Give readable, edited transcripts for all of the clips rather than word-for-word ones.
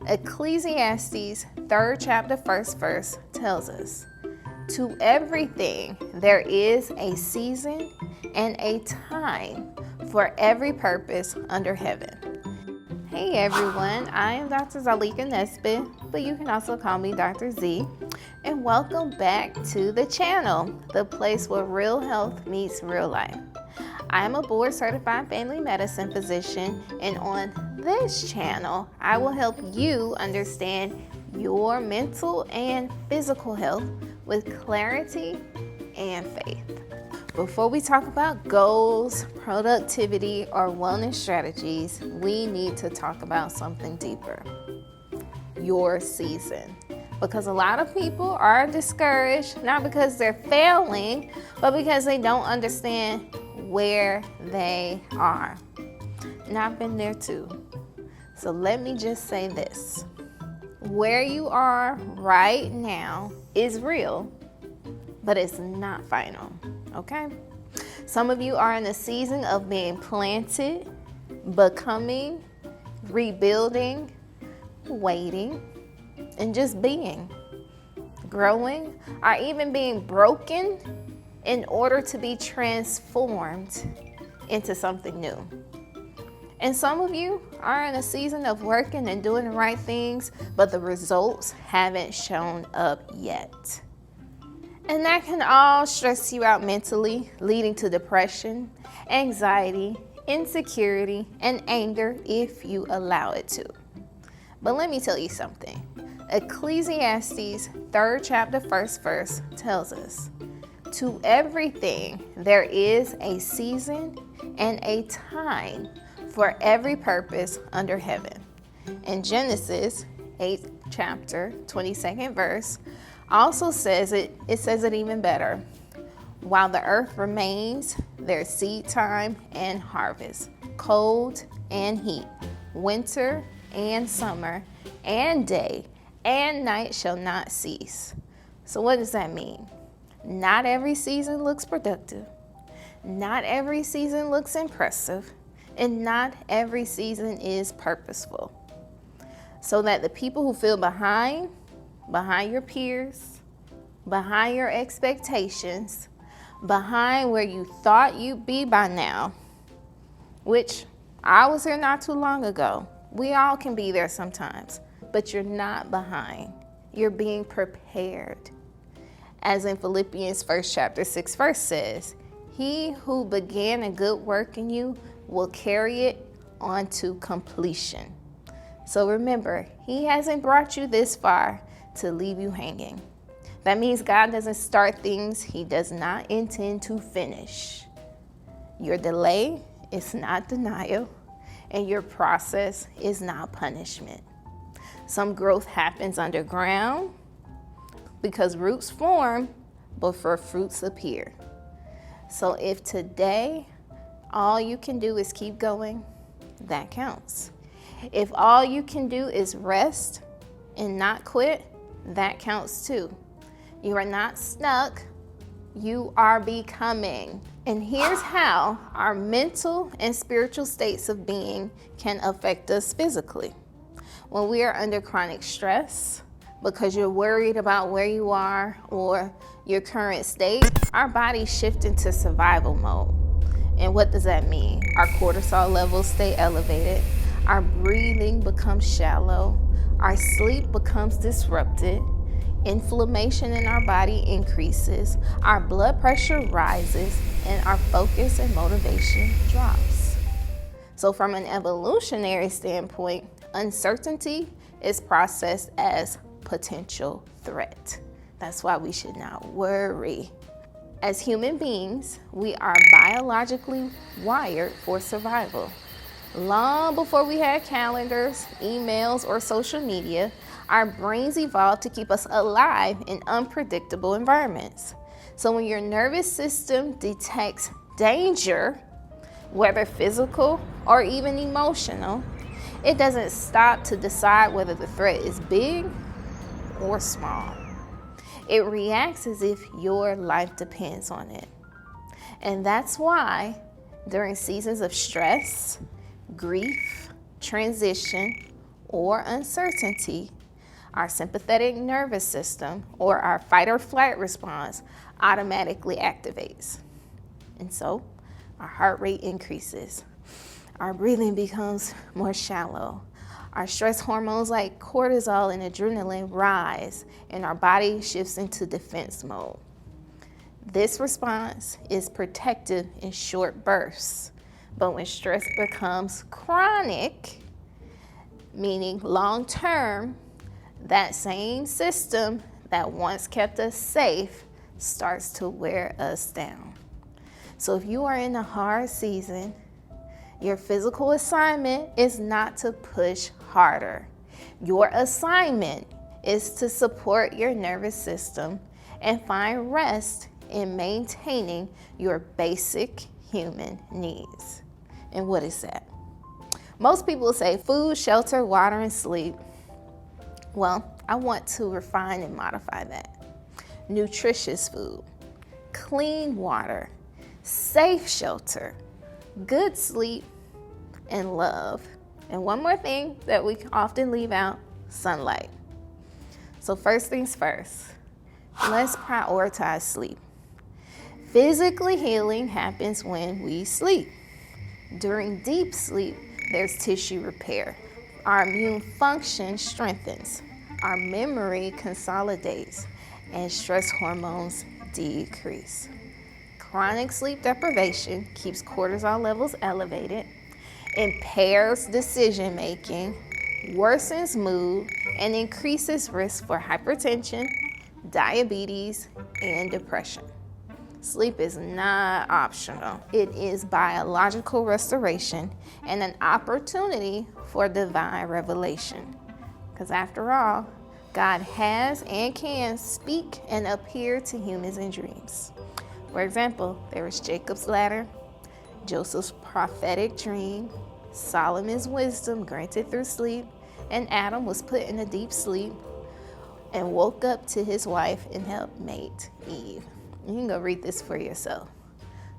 Ecclesiastes 3rd chapter 1st verse tells us, "To everything there is a season and a time for every purpose under heaven." Hey everyone, I am Dr. Zalika Nisbeth, but you can also call me Dr. Z, and welcome back to the channel, the place where real health meets real life. I am a board-certified family medicine physician, and on this channel, I will help you understand your mental and physical health with clarity and faith. Before we talk about goals, productivity, or wellness strategies, we need to talk about something deeper: your season. Because a lot of people are discouraged, not because they're failing, but because they don't understand where they are. And I've been there too. So let me just say this: where you are right now is real, but it's not final, okay? Some of you are in a season of being planted, becoming, rebuilding, waiting, and just being, growing, or even being broken in order to be transformed into something new. And some of you are in a season of working and doing the right things, but the results haven't shown up yet. And that can all stress you out mentally, leading to depression, anxiety, insecurity, and anger if you allow it to. But let me tell you something. Ecclesiastes 3rd chapter 1st verse tells us, "To everything there is a season and a time for every purpose under heaven." And Genesis 8th chapter 22nd verse also says it says it even better. "While the earth remains, there's seed time and harvest, cold and heat, winter and summer, and day and night shall not cease." So what does that mean? Not every season looks productive. Not every season looks impressive. And not every season is purposeful. So that the people who feel behind your peers, behind your expectations, behind where you thought you'd be by now, which I was here not too long ago. We all can be there sometimes, but you're not behind. You're being prepared. As in Philippians 1st chapter 6 verse says, "He who began a good work in you will carry it on to completion." So remember, he hasn't brought you this far to leave you hanging. That means God doesn't start things he does not intend to finish. Your delay is not denial, and your process is not punishment. Some growth happens underground because roots form before fruits appear. So if today all you can do is keep going, that counts. If all you can do is rest and not quit, that counts too. You are not stuck, you are becoming. And here's how our mental and spiritual states of being can affect us physically. When we are under chronic stress, because you're worried about where you are or your current state, our bodies shift into survival mode. And what does that mean? Our cortisol levels stay elevated, our breathing becomes shallow, our sleep becomes disrupted, inflammation in our body increases, our blood pressure rises, and our focus and motivation drops. So from an evolutionary standpoint, uncertainty is processed as potential threat. That's why we should not worry. As human beings, we are biologically wired for survival. Long before we had calendars, emails, or social media, our brains evolved to keep us alive in unpredictable environments. So when your nervous system detects danger, whether physical or even emotional, it doesn't stop to decide whether the threat is big or small. It reacts as if your life depends on it. And that's why during seasons of stress, grief, transition, or uncertainty, our sympathetic nervous system or our fight or flight response automatically activates. And so our heart rate increases. Our breathing becomes more shallow. Our stress hormones like cortisol and adrenaline rise, and our body shifts into defense mode. This response is protective in short bursts, but when stress becomes chronic, meaning long term, that same system that once kept us safe starts to wear us down. So if you are in a hard season, your physical assignment is not to push harder. Your assignment is to support your nervous system and find rest in maintaining your basic human needs. And what is that? Most people say food, shelter, water, and sleep. Well, I want to refine and modify that. Nutritious food, clean water, safe shelter, good sleep, and love. And one more thing that we often leave out, sunlight. So first things first, let's prioritize sleep. Physically healing happens when we sleep. During deep sleep, there's tissue repair. Our immune function strengthens. Our memory consolidates, and stress hormones decrease. Chronic sleep deprivation keeps cortisol levels elevated, impairs decision making, worsens mood, and increases risk for hypertension, diabetes, and depression. Sleep is not optional. It is biological restoration and an opportunity for divine revelation. Because after all, God has and can speak and appear to humans in dreams. For example, there is Jacob's ladder, Joseph's prophetic dream, Solomon's wisdom granted through sleep, and Adam was put in a deep sleep and woke up to his wife and helpmate Eve. You can go read this for yourself.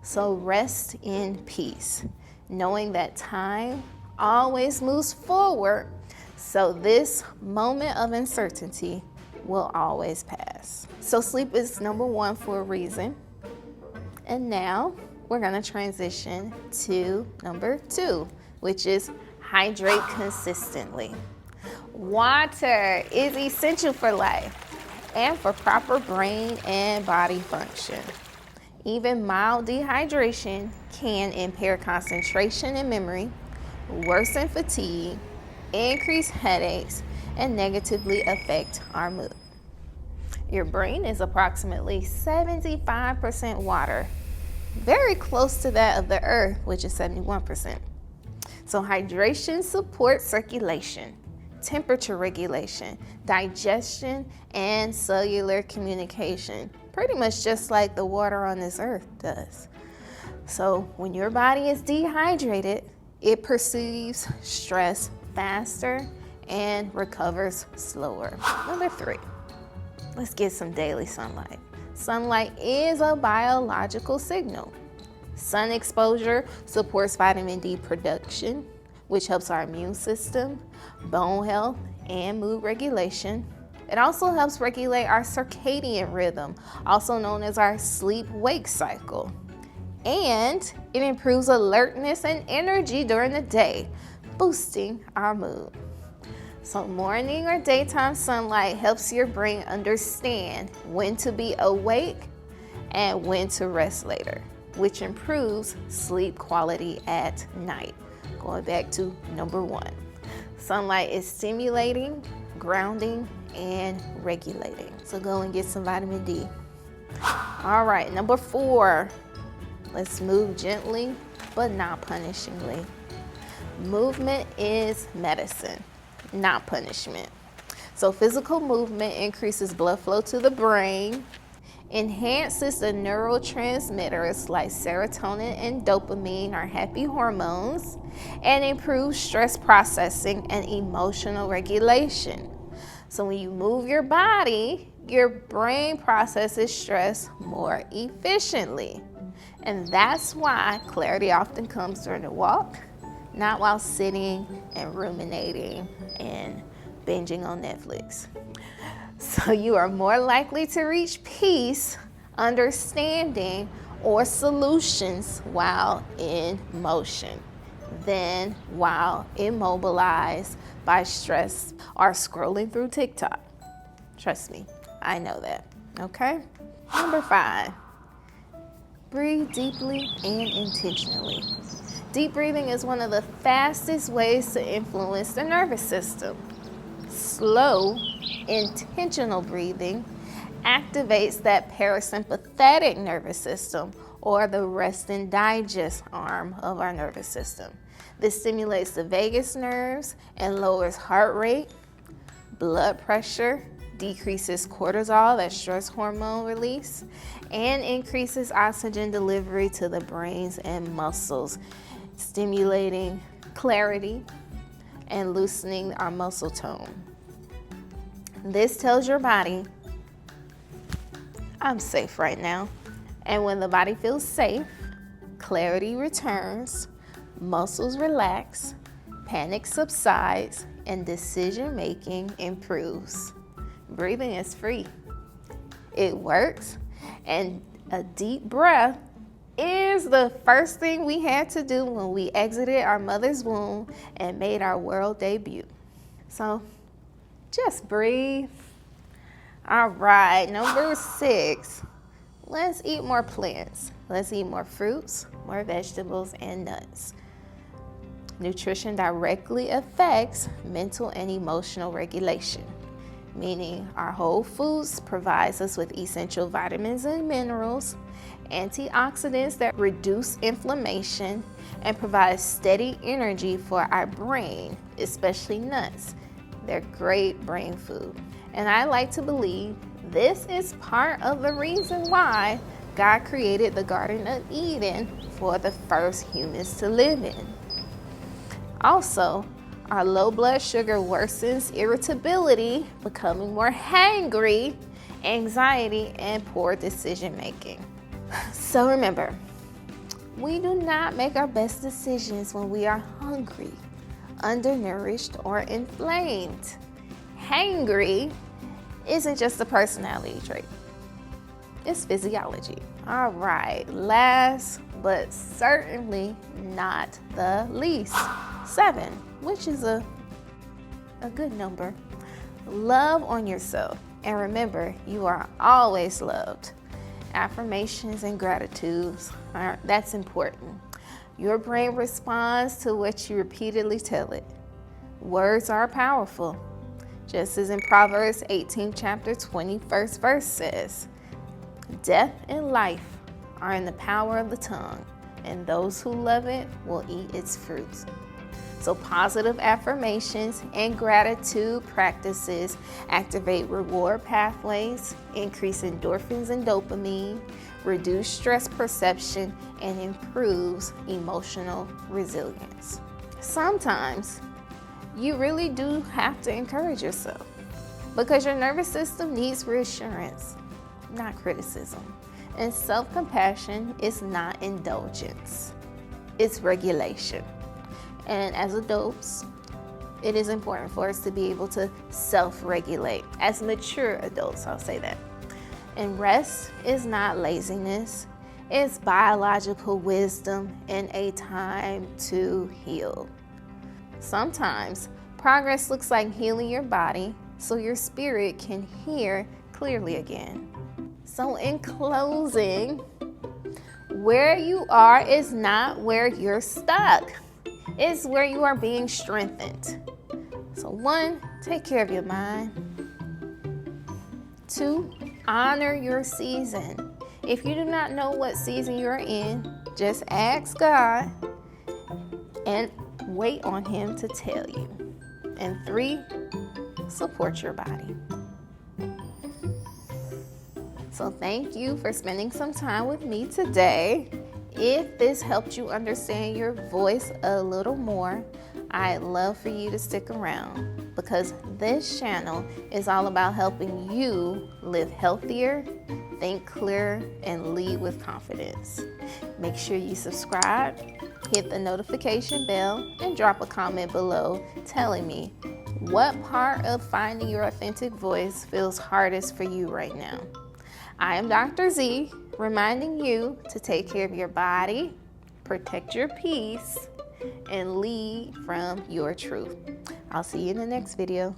So rest in peace, knowing that time always moves forward, so this moment of uncertainty will always pass. So sleep is number one for a reason. And now we're going to transition to number two, which is hydrate consistently. Water is essential for life and for proper brain and body function. Even mild dehydration can impair concentration and memory, worsen fatigue, increase headaches, and negatively affect our mood. Your brain is approximately 75% water, very close to that of the earth, which is 71%. So hydration supports circulation, temperature regulation, digestion, and cellular communication, pretty much just like the water on this earth does. So when your body is dehydrated, it perceives stress faster and recovers slower. Number three, let's get some daily sunlight. Sunlight is a biological signal. Sun exposure supports vitamin D production, which helps our immune system, bone health, and mood regulation. It also helps regulate our circadian rhythm, also known as our sleep-wake cycle. And it improves alertness and energy during the day, boosting our mood. So morning or daytime sunlight helps your brain understand when to be awake and when to rest later, which improves sleep quality at night. Going back to number one, sunlight is stimulating, grounding, and regulating. So go and get some vitamin D. All right, number four, let's move gently but not punishingly. Movement is medicine, not punishment. So physical movement increases blood flow to the brain, enhances the neurotransmitters like serotonin and dopamine, our happy hormones, and improves stress processing and emotional regulation. So when you move your body, your brain processes stress more efficiently. And that's why clarity often comes during a walk, not while sitting and ruminating and binging on Netflix. So you are more likely to reach peace, understanding, or solutions while in motion than while immobilized by stress or scrolling through TikTok. Trust me, I know that. Okay? Number 5, breathe deeply and intentionally. Deep breathing is one of the fastest ways to influence the nervous system. Slow, intentional breathing activates that parasympathetic nervous system, or the rest and digest arm of our nervous system. This stimulates the vagus nerves and lowers heart rate, blood pressure, decreases cortisol, that stress hormone release, and increases oxygen delivery to the brains and muscles, stimulating clarity and loosening our muscle tone. This tells your body, I'm safe right now. And when the body feels safe, clarity returns, muscles relax, panic subsides, and decision making improves. Breathing is free. It works, and a deep breath is the first thing we had to do when we exited our mother's womb and made our world debut. So just breathe. All right, number 6, let's eat more plants. Let's eat more fruits, more vegetables, and nuts. Nutrition directly affects mental and emotional regulation, meaning our whole foods provides us with essential vitamins and minerals, antioxidants that reduce inflammation, and provide steady energy for our brain, especially nuts. They're great brain food. And I like to believe this is part of the reason why God created the Garden of Eden for the first humans to live in. Also, our low blood sugar worsens irritability, becoming more hangry, anxiety, and poor decision making. So remember, we do not make our best decisions when we are hungry, undernourished, or inflamed. Hangry isn't just a personality trait. It's physiology. All right, last but certainly not the least, 7, which is a good number. Love on yourself, and remember, you are always loved. Affirmations and gratitudes, that's important. Your brain responds to what you repeatedly tell it. Words are powerful. Just as in Proverbs 18 chapter 21st verse says, death and life are in the power of the tongue, and those who love it will eat its fruits. So positive affirmations and gratitude practices activate reward pathways, increase endorphins and dopamine, reduce stress perception, and improves emotional resilience. Sometimes you really do have to encourage yourself because your nervous system needs reassurance, not criticism. And self-compassion is not indulgence, it's regulation. And as adults, it is important for us to be able to self-regulate. As mature adults, I'll say that. And rest is not laziness, it's biological wisdom and a time to heal. Sometimes progress looks like healing your body so your spirit can hear clearly again. So in closing, where you are is not where you're stuck. It's where you are being strengthened. So 1, take care of your mind. 2, honor your season. If you do not know what season you're in, just ask God and wait on Him to tell you. And 3, support your body. So thank you for spending some time with me today. If this helped you understand your voice a little more, I'd love for you to stick around because this channel is all about helping you live healthier, think clearer, and lead with confidence. Make sure you subscribe, hit the notification bell, and drop a comment below telling me what part of finding your authentic voice feels hardest for you right now. I am Dr. Z, reminding you to take care of your body, protect your peace, and lead from your truth. I'll see you in the next video.